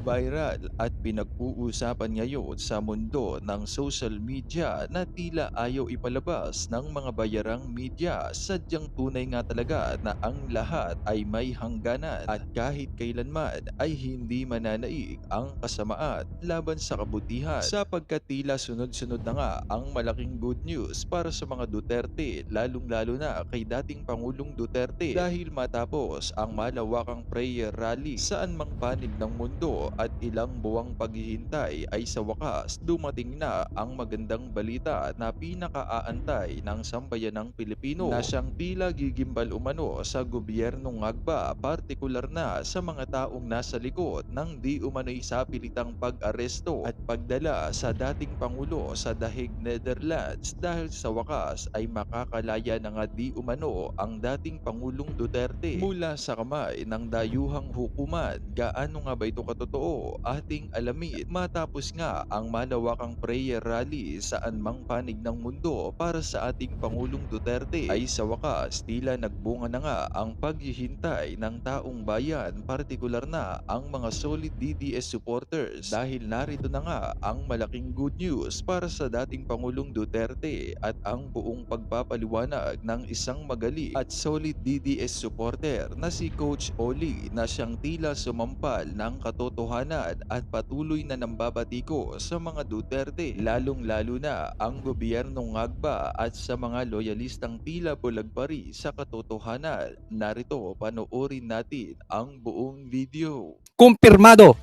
Viral at pinag-uusapan ngayon sa mundo ng social media na tila ayaw ipalabas ng mga bayarang media. Sadyang tunay nga talaga na ang lahat ay may hangganan at kahit kailanman ay hindi mananaig ang kasamaan laban sa kabutihan. Sapagkat tila sunod-sunod na nga ang malaking good news para sa mga Duterte, lalong-lalo na kay dating Pangulong Duterte dahil matapos ang malawakang prayer rally saan mang panig ng mundo at ilang buwang paghihintay ay sa wakas dumating na ang magandang balita na pinakaaantay ng sambayanang Pilipino na siyang tila gigimbal umano sa gobyernong Agba, partikular na sa mga taong nasa likod ng di umano'y sapilitang pag-aresto at pagdala sa dating Pangulo sa The Hague, Netherlands dahil sa wakas ay makakalaya na nga di umano ang dating Pangulong Duterte mula sa kamay ng dayuhang hukuman. Gaano nga ba ito katotoo? Ating alamin matapos nga ang malawakang prayer rally saan mang panig ng mundo para sa ating Pangulong Duterte ay sa wakas tila nagbunga na nga ang paghihintay ng taong bayan, partikular na ang mga solid DDS supporters dahil narito na nga ang malaking good news para sa dating Pangulong Duterte at ang buong pagpapaliwanag ng isang magaling at solid DDS supporter na si Coach Oli na siyang tila sumampal ng katotohanan at patuloy na nambabatiko sa mga Duterte, lalong-lalo na ang gobyernong Agba at sa mga loyalistang tila bulag pa rin sa katotohanan. Narito, panoorin natin ang buong video. Kumpirmado,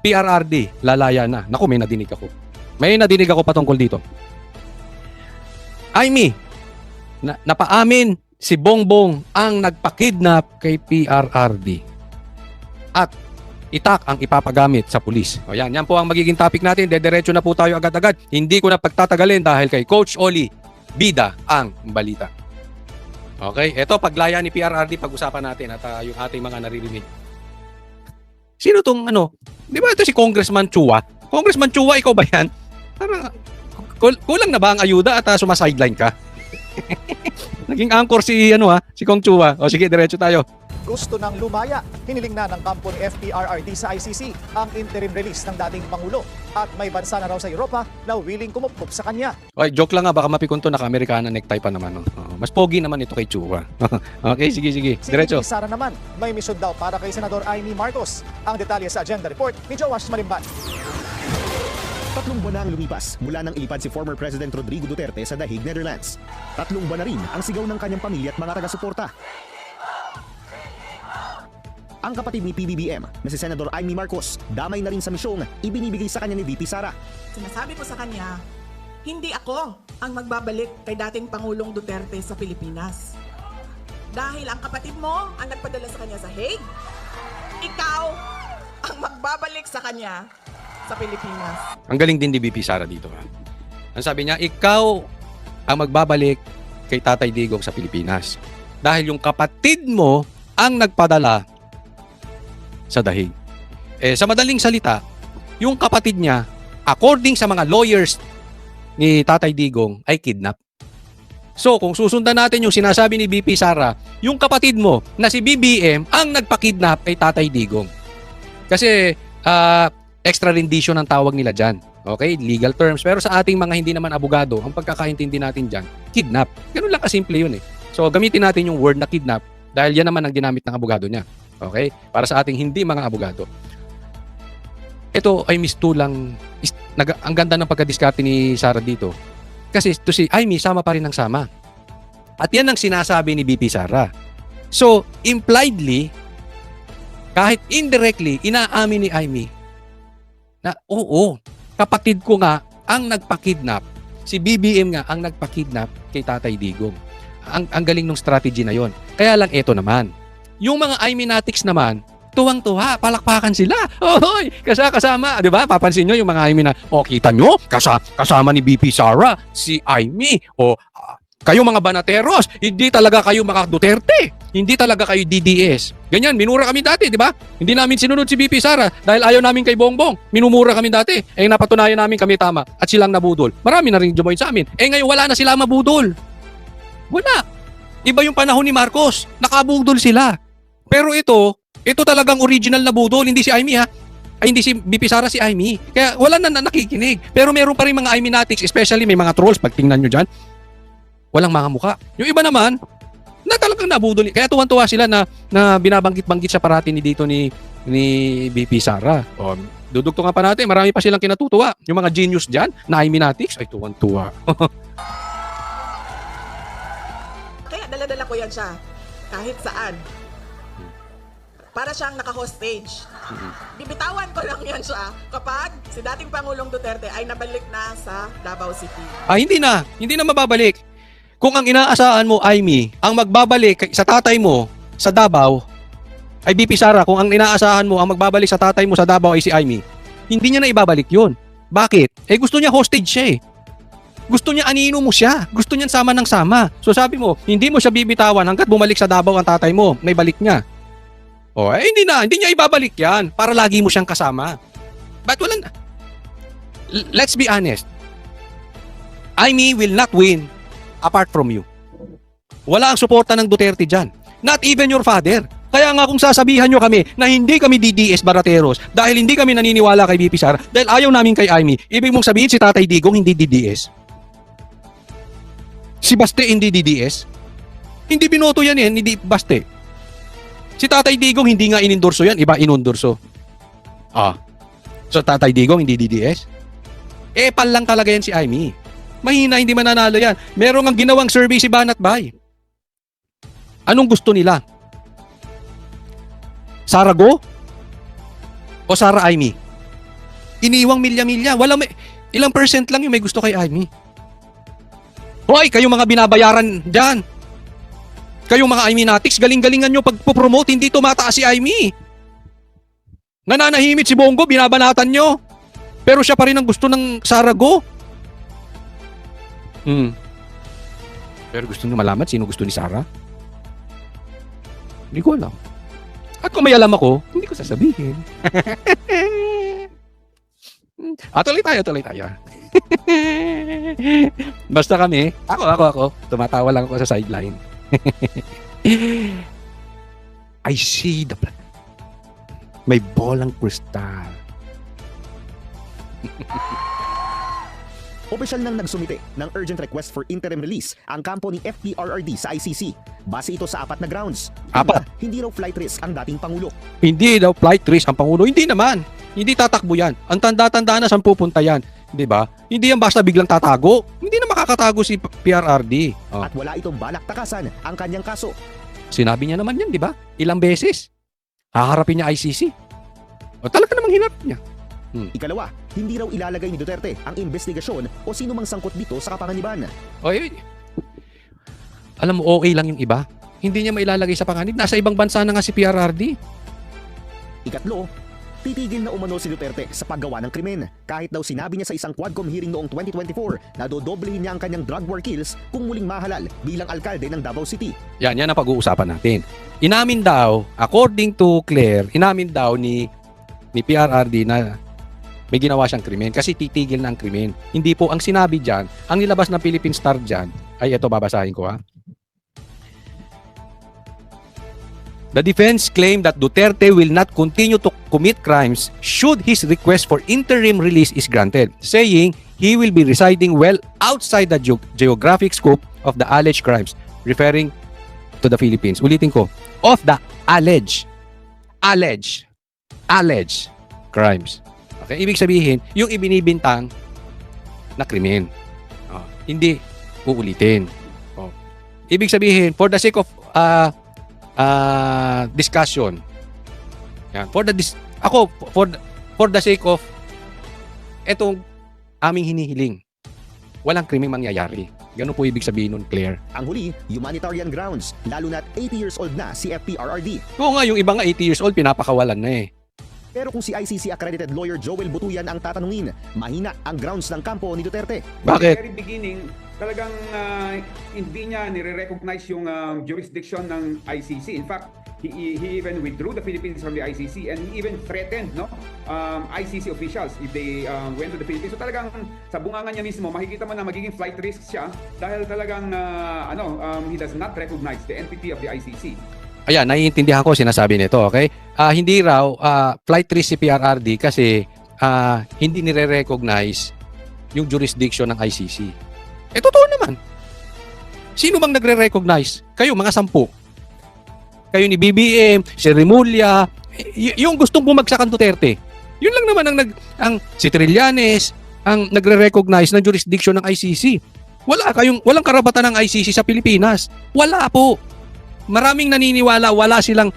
PRRD, lalaya na. Naku, may nadinig ako. May nadinig ako patungkol dito. Aimee, napaamin si Bongbong ang nagpakidnap kay PRRD. At itak ang ipapagamit sa pulis. O yan po ang magiging topic natin. Dediretso na po tayo agad-agad. Hindi ko na pagtatagalin dahil kay Coach Oli, bida ang balita. Okay, eto paglaya ni PRRD, pag-usapan natin at yung ating mga naririnig. Sino tong ano? Di ba ito si Congressman Chua? Congressman Chua, ikaw ba yan? Parang kulang na ba ang ayuda at sumasideline ka? Naging anchor si si Kong Chua. O sige, diretso tayo. Gusto ng lumaya. Hiniling na ng kampo ni FPRRD sa ICC ang interim release ng dating Pangulo. At may bansa na raw sa Europa na willing kumupkup sa kanya. Okay, joke lang nga. Baka mapikunto naka-Amerikana necktie pa naman. Mas pogi naman ito kay Chua. Okay, sige. Si Diretso. Sara naman, may misyon daw para kay Senador Aimee Marcos. Ang detalye sa agenda report ni Joash Malimban. 3 buwan na ang lumipas mula nang ilipad si former President Rodrigo Duterte sa The Hague, Netherlands. 3 buwan na rin ang sigaw ng kanyang pamilya at mga taga-suporta. Ang kapatid ni PBBM na si Senador Aimee Marcos, damay na rin sa misyong ibinibigay sa kanya ni VP Sara. Sinasabi ko sa kanya, hindi ako ang magbabalik kay dating Pangulong Duterte sa Pilipinas. Dahil ang kapatid mo ang nagpadala sa kanya sa Hague, ikaw ang magbabalik sa kanya sa Pilipinas. Ang galing din ni VP Sara dito. Ang sabi niya, ikaw ang magbabalik kay Tatay Digong sa Pilipinas. Dahil yung kapatid mo ang nagpadala sa The Hague. Sa madaling salita, yung kapatid niya, according sa mga lawyers ni Tatay Digong, ay kidnap. So, kung susundan natin yung sinasabi ni VP Sara, yung kapatid mo na si BBM ang nagpakidnap kay Tatay Digong. Kasi, extra rendition ang tawag nila dyan. Okay? Legal terms. Pero sa ating mga hindi naman abogado, ang pagkakaintindi natin dyan, kidnap. Ganun lang kasimple yun eh. So, gamitin natin yung word na kidnap dahil yan naman ang ginamit ng abogado niya. Okay? Para sa ating hindi mga abogado. Ito ay mistulang, ang ganda ng pagkadiskarte ni Sara dito. Kasi to si Aimee, sama pa rin ng sama. At yan ang sinasabi ni VP Sara. So, impliedly, kahit indirectly, inaamin ni Aimee na oo, kapatid ko nga ang nagpakidnap. Si BBM nga ang nagpakidnap kay Tatay Digong. Ang galing ng strategy na yon. Kaya lang ito naman. Yung mga Aimenatics naman, tuwang-tuwa, palakpakan sila. Ohoy, kasama, 'di ba? Papansin niyo yung mga Aimee na, kita nyo, kasama ni VP Sara, si Aimee. Kayo mga banateros, hindi talaga kayo mga Duterte. Hindi talaga kayo DDS. Ganyan, minura kami dati, 'di ba? Hindi namin sinunod si VP Sara dahil ayaw namin kay Bongbong. Minumura kami dati. Napatunayan namin kami tama at silang nabudol. Marami na rin jumoin sa amin. Ngayon wala na sila mabudol. Wala. Iba yung panahon ni Marcos. Nakabudol sila. Pero ito talagang original na budol, hindi si Aimee ha. ay hindi si BP Sara, si Amy. Kaya wala na nakikinig. Pero meron pa rin mga Amy natics, especially may mga trolls, pag tingnan nyo dyan, walang mga muka. Yung iba naman, na talagang nabudol. Kaya tuwan-tuwa sila na binabanggit-banggit siya parati ni BP Sara. O, dudugtungan pa natin, marami pa silang kinatutuwa. Yung mga genius dyan, na Amy natics, ay tuwan-tuwa. Kaya dala-dala ko yan siya kahit saan. Para siyang naka-hostage. Bibitawan ko lang yan siya kapag si dating Pangulong Duterte ay nabalik na sa Davao City. Hindi na mababalik. Kung ang inaasahan mo, Amy, ang magbabalik sa tatay mo sa Davao, ay BP Sara, kung ang inaasahan mo, ang magbabalik sa tatay mo sa Davao ay si Amy, hindi niya na ibabalik yun. Bakit? Gusto niya hostage siya eh. Gusto niya anino mo siya. Gusto niya sama ng sama. So sabi mo, hindi mo siya bibitawan hanggat bumalik sa Davao ang tatay mo. May balik niya. Hindi niya ibabalik yan para lagi mo siyang kasama. But wala na. Let's be honest. Amy will not win apart from you. Wala ang suporta ng Duterte dyan. Not even your father. Kaya nga kung sasabihan nyo kami na hindi kami DDS Barateros dahil hindi kami naniniwala kay BP Sara dahil ayaw namin kay Amy, ibig mong sabihin si Tatay Digong hindi DDS? Si Baste hindi DDS? Hindi binoto yan eh, hindi Baste. Si Tatay Digong hindi nga inendorso yan, iba inondorso. So Tatay Digong hindi DDS? Pal lang talaga yan si Amy. Mahina, hindi mananalo yan. Meron ang ginawang survey si Banat Bay. Anong gusto nila? Sara Go? O Sara Amy? Iniwang milya-milya. Ilang percent lang yung may gusto kay Amy. Hoy, kayong mga binabayaran dyan. Kayong mga Amy natics, galing-galingan nyo pagpupromote, hindi tumataas si Amy. Nananahimit si Bongo, binabanatan nyo. Pero siya pa rin ang gusto ng Sara Go. Pero gusto nyo malaman sino gusto ni Sara? Hindi ko alam. At kung may alam ako, hindi ko sasabihin. Tuloy tayo. Basta kami, ako, tumatawa lang ako sa sideline. I see the plan. May bolang kristal. Opisyal nang nagsumite ng urgent request for interim release ang kampo ni FPRRD sa ICC. Base ito sa 4 na grounds. Apat? Hindi raw flight risk ang dating Pangulo. Hindi daw flight risk ang Pangulo. Hindi naman. Hindi tatakbo yan. Ang tanda-tanda na saan pupunta yan. Di ba? Hindi yan basta biglang tatago. Hindi na makakatago si PRRD. At wala itong balak takasan ang kanyang kaso. Sinabi niya naman yan, di ba? Ilang beses. Haharapin niya ICC. Talaga namang hinarap niya. Ikalawa, hindi raw ilalagay ni Duterte ang investigasyon o sino mang sangkot dito sa kapanganiban. Alam mo, okay lang yung iba. Hindi niya mailalagay sa panganib. Nasa ibang bansa na nga si PRRD. Ikatlo, titigil na umano si Duterte sa paggawa ng krimen. Kahit daw sinabi niya sa isang Quadcom hearing noong 2024 na dodoblehin niya ang kanyang drug war kills kung muling mahalal bilang alkalde ng Davao City. Yan ang pag-uusapan natin. Inamin daw, according to Claire, inamin daw ni PRRD na may ginawa siyang krimen kasi titigil na ang krimen. Hindi po ang sinabi dyan, ang nilabas ng Philippine Star dyan, ay ito babasahin ko ha. The defense claimed that Duterte will not continue to commit crimes should his request for interim release is granted, saying he will be residing well outside the geographic scope of the alleged crimes, referring to the Philippines. Ulitin ko, of the alleged crimes. Okay, ibig sabihin, yung ibinibintang na krimen. Hindi uulitin. Ibig sabihin, for the sake of discussion. Yan, for the sake of etong aming hinihiling. Walang krimeng mangyayari. Ganun po ibig sabihin nun, Claire. Ang huli, humanitarian grounds, lalo na't 80 years old na si FPRRD. Oo nga, yung iba nga 80 years old, pinapakawalan na eh. Pero kung si ICC accredited lawyer Joel Butuyan ang tatanungin, mahina ang grounds ng kampo ni Duterte. Bakit? At the very beginning, talagang hindi niya nire-recognize yung jurisdiction ng ICC. In fact, he even withdrew the Philippines from the ICC and he even threatened ICC officials if they went to the Philippines. So talagang sa bunganga niya mismo, makikita mo na magiging flight risk siya dahil talagang he does not recognize the entity of the ICC. Ayan, naiintindihan ko sinasabi nito, okay? Hindi raw flight risk si PRRD kasi hindi nire-recognize yung jurisdiction ng ICC. Totoo naman. Sino bang nagre-recognize? Kayo, mga 10. Kayo ni BBM, si Remulla, yung gustong bumagsak ang Duterte. Yun lang naman ang si Trillanes ang nagre-recognize ng jurisdiction ng ICC. Walang karapatan ng ICC sa Pilipinas. Wala po. Maraming naniniwala wala silang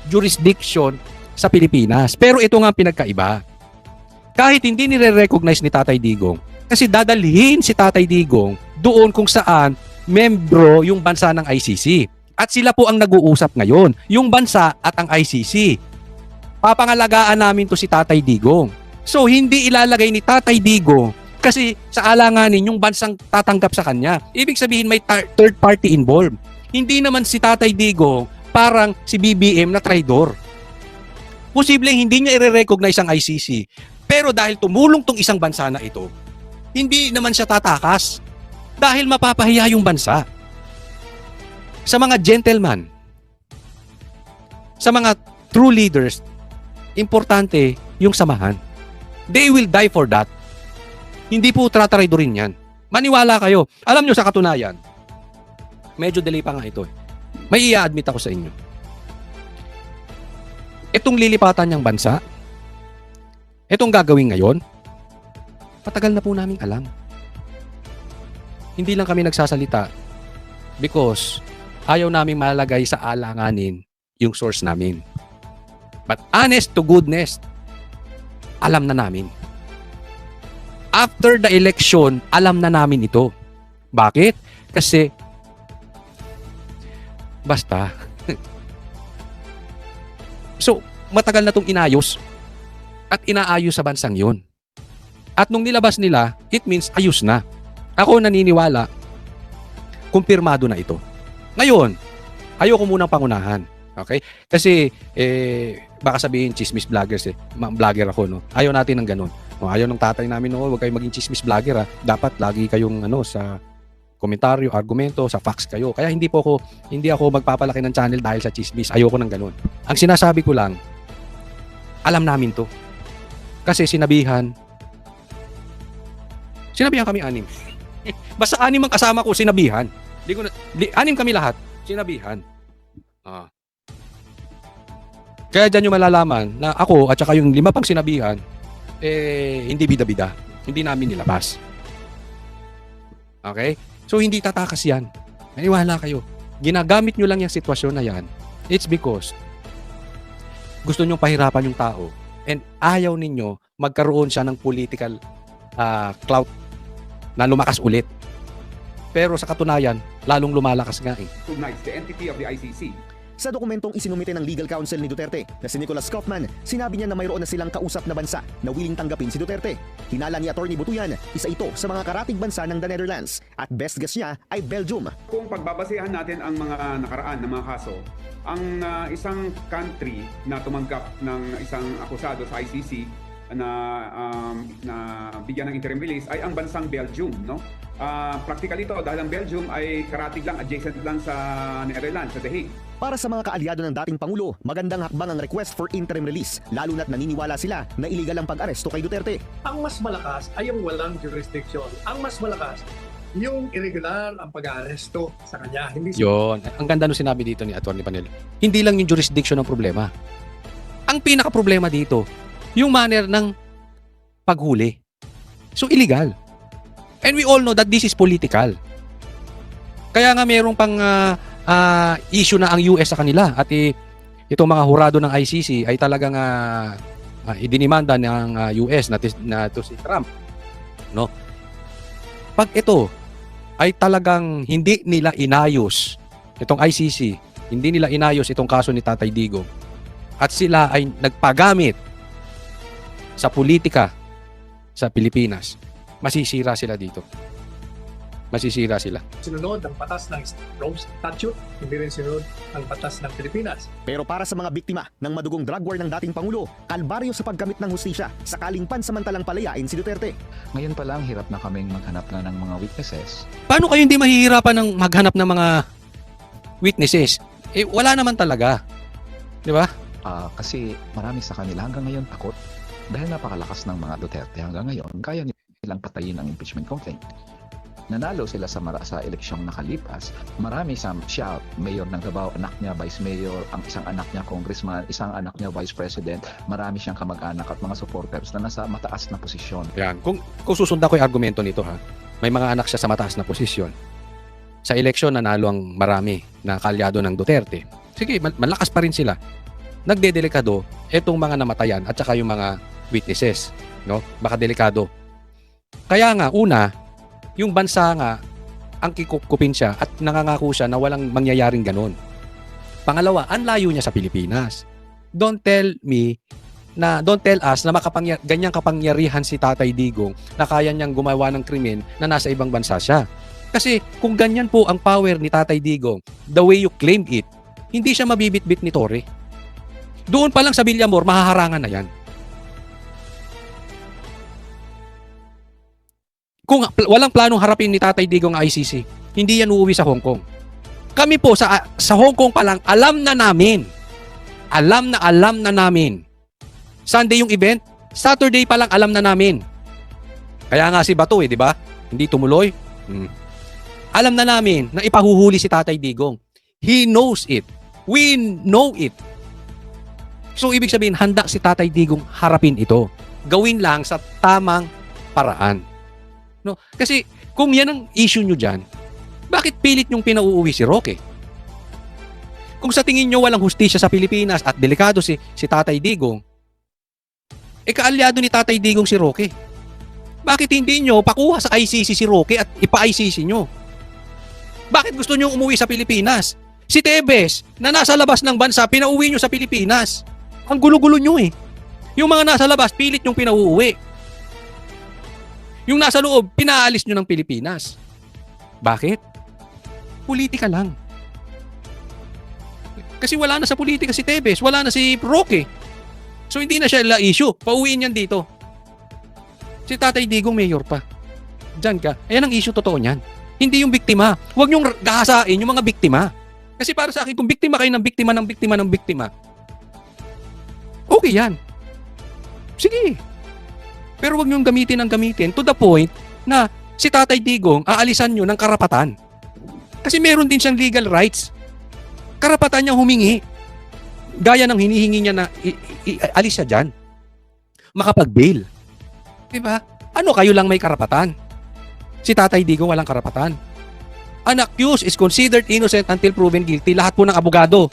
jurisdiction sa Pilipinas. Pero ito nga ang pinagkaiba. Kahit hindi nire-recognize ni Tatay Digong, kasi dadalhin si Tatay Digong doon kung saan membro yung bansa ng ICC. At sila po ang nag-uusap ngayon, yung bansa at ang ICC. Papangalagaan namin to si Tatay Digong. So hindi ilalagay ni Tatay Digong kasi sa alanganin yung bansang tatanggap sa kanya. Ibig sabihin may third party involved. Hindi naman si Tatay Digong parang si BBM na traidor. Posibleng hindi niya i-recognize ang ICC. Pero dahil tumulong tong isang bansa na ito, hindi naman siya tatakas. Dahil mapapahiya yung bansa. Sa mga gentleman, sa mga true leaders, importante yung samahan. They will die for that. Hindi po tratraidorin yan. Maniwala kayo. Alam nyo sa katunayan, medyo delay pa nga ito. May i-admit ako sa inyo. Itong lilipatan niyang bansa, itong gagawin ngayon, patagal na po namin alam. Hindi lang kami nagsasalita because ayaw namin malagay sa alanganin yung source namin. But honest to goodness, alam na namin. After the election, alam na namin ito. Bakit? Kasi basta. So, matagal na itong inayos at inaayos sa bansang yun. At nung nilabas nila, it means ayos na. Ako naniniwala, kumpirmado na ito. Ngayon, ayoko munang pangunahan. Okay? Kasi, baka sabihin, chismis vloggers vlogger ako, no? Ayaw natin ng ganun. Ayaw ng tatay namin, no? Huwag kayong maging chismis vlogger, ha? Dapat lagi kayong, sa komentaryo, argumento, sa facts kayo. Kaya hindi ako magpapalaki ng channel dahil sa chismis. Ayoko ng ganun. Ang sinasabi ko lang, alam namin to. Kasi sinabihan kami 6. Basta 6 ang kasama ko, sinabihan. Anim kami lahat, sinabihan. Kaya dyan nyo malalaman na ako at saka yung 5 pang sinabihan, hindi bida-bida. Hindi namin nilabas. Okay? So, hindi tatakas yan. Maniwala kayo. Ginagamit nyo lang yung sitwasyon na yan. It's because gusto nyong pahirapan yung tao and ayaw ninyo magkaroon siya ng political clout na lumakas ulit. Pero sa katunayan, lalong lumalakas nga eh. Recognize the entity of the ICC. Sa dokumentong isinumite ng legal counsel ni Duterte na si Nicholas Kaufman, sinabi niya na mayroon na silang kausap na bansa na willing tanggapin si Duterte. Hinala ni Atty. Butuyan, isa ito sa mga karatig bansa ng the Netherlands at best guess niya ay Belgium. Kung pagbabasehan natin ang mga nakaraan ng mga kaso, ang isang country na tumanggap ng isang akusado sa ICC na bigyan ng interim release ay ang bansang Belgium, no? Practically ito dahil ang Belgium ay karatig lang, adjacent lang sa Netherlands, sa The Hague. Para sa mga kaalyado ng dating Pangulo, magandang hakbang ang request for interim release, lalo na't naniniwala sila na iligal ang pag-aresto kay Duterte. Ang mas malakas ay yung walang jurisdiction. Ang mas malakas, yung irregular ang pag-aaresto sa kanya. Hindi Yun. Ang ganda nung sinabi dito ni Atty. Panelo. Hindi lang yung jurisdiction ang problema. Ang pinaka-problema dito, yung manner ng paghuli. So, illegal. And we all know that this is political. Kaya nga mayroong pang issue na ang US sa kanila at itong mga hurado ng ICC ay talagang idinimanda ng US na to si Trump. No? Pag ito ay talagang hindi nila inayos itong ICC, hindi nila inayos itong kaso ni Tatay Digong at sila ay nagpagamit sa politika sa Pilipinas, masisira sila dito. Masisira sila. sinunod ang batas ng Rome Statute, hindi rin sinunod ang batas ng Pilipinas. Pero para sa mga biktima ng madugong drug war ng dating Pangulo, kalbaryo sa paggamit ng hustisya, sakaling pansamantalang palayain si Duterte. Ngayon pa lang, hirap na kaming maghanap na ng mga witnesses. Paano kayo hindi mahihirapan ng maghanap ng mga witnesses? Eh, wala naman talaga. Di ba? Kasi marami sa kanila hanggang ngayon takot dahil napakalakas ng mga Duterte hanggang ngayon, kaya nilang patayin ang impeachment complaint. Nanalo sila sa eleksyong nakalipas. Marami siya, mayor ng Davao, anak niya vice mayor, ang isang anak niya congressman, isang anak niya vice president. Marami siyang kamag-anak at mga supporters na nasa mataas na posisyon. Yan. Kung susundan ko yung argumento nito, ha, may mga anak siya sa mataas na posisyon. Sa eleksyon, nanalo ang marami na kalyado ng Duterte. Sige, malakas pa rin sila. Nagdedelikado etong mga namatayan at saka yung mga witnesses. No? Baka delikado. Kaya nga, una, yung bansa nga, ang kikupkupin siya at nangangako siya na walang mangyayaring ganun. Pangalawa, ang layo niya sa Pilipinas. Don't tell us na ganyang kapangyarihan si Tatay Digong na kaya niyang gumawa ng krimen na nasa ibang bansa siya. Kasi kung ganyan po ang power ni Tatay Digong, the way you claim it, hindi siya mabibitbit ni Torre. Doon pa lang sa Villamor, mahaharangan na yan. Kung walang planong harapin ni Tatay Digong ang ICC, hindi yan uuwi sa Hong Kong. Kami po sa Hong Kong pa lang, alam na namin. Alam na namin. Sunday yung event, Saturday pa lang alam na namin. Kaya nga si Bato di ba? Hindi tumuloy. Alam na namin na ipahuhuli si Tatay Digong. He knows it. We know it. So ibig sabihin, handa si Tatay Digong harapin ito. Gawin lang sa tamang paraan. No? Kasi kung yan ang issue nyo dyan, bakit pilit nyong pinauuwi si Roque? Kung sa tingin nyo walang hustisya sa Pilipinas at delikado si Tatay Digong, kaalyado ni Tatay Digong si Roque. Bakit hindi nyo pakuha sa ICC si Roque at ipa-ICC nyo? Bakit gusto nyo umuwi sa Pilipinas? Si Tebes, na nasa labas ng bansa, pinauwi nyo sa Pilipinas. Ang gulo-gulo nyo eh. Yung mga nasa labas, pilit nyong pinauuwi. Yung nasa loob, pinaalis nyo ng Pilipinas. Bakit? Politika lang. Kasi wala na sa politika si Tebes, wala na si Roque. So hindi na siya issue. Pauwiin yan dito. Si Tatay Digong mayor pa. Diyan ka. Ayan ang issue totoo niyan. Hindi yung biktima. Huwag nyong gahasain yung mga biktima. Kasi para sa akin, kung biktima kayo ng biktima, okay yan. Sige. Pero huwag niyong gamitin to the point na si Tatay Digong aalisan nyo ng karapatan. Kasi meron din siyang legal rights. Karapatan niyang humingi. Gaya ng hinihingi niya na alis siya dyan. Makapag-bail. Diba? Ano, kayo lang may karapatan? Si Tatay Digong walang karapatan. An accused is considered innocent until proven guilty. Lahat po ng abogado.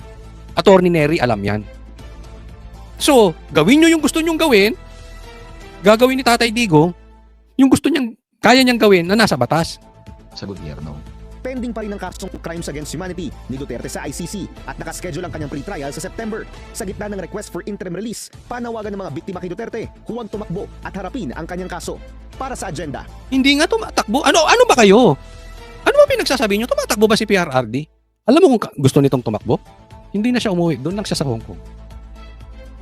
Attorney Nery, alam yan. So, gawin nyo yung gusto nyong gawin. Gagawin ni Tatay Digong yung gusto niyang, kaya niyang gawin na nasa batas. Sa gobyerno. Pending pa rin ang kasong Crimes Against Humanity ni Duterte sa ICC at nakaschedule ang kanyang pre-trial sa September. Sa gitna ng request for interim release, panawagan ng mga biktima kay Duterte, huwag tumakbo at harapin ang kanyang kaso. Para sa agenda. Hindi nga tumatakbo. Ano ba kayo? Ano ba pinagsasabi niyo? Tumatakbo ba si PRRD? Alam mo kung gusto nitong tumakbo? Hindi na siya umuwi. Doon lang siya sa Hong Kong.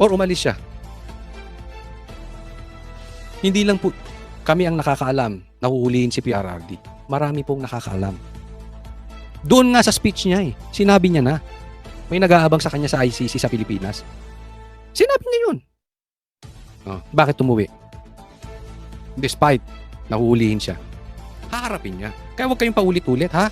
Or umalis siya. Hindi lang po kami ang nakakaalam na huhulihin si PRRD. Marami pong nakakaalam. Doon nga sa speech niya sinabi niya na may nag-aabang sa kanya sa ICC sa Pilipinas. Sinabi niya yun. Bakit umuwi? Despite nahuhulihin siya. Haharapin niya. Kaya huwag kayong paulit-ulit, ha?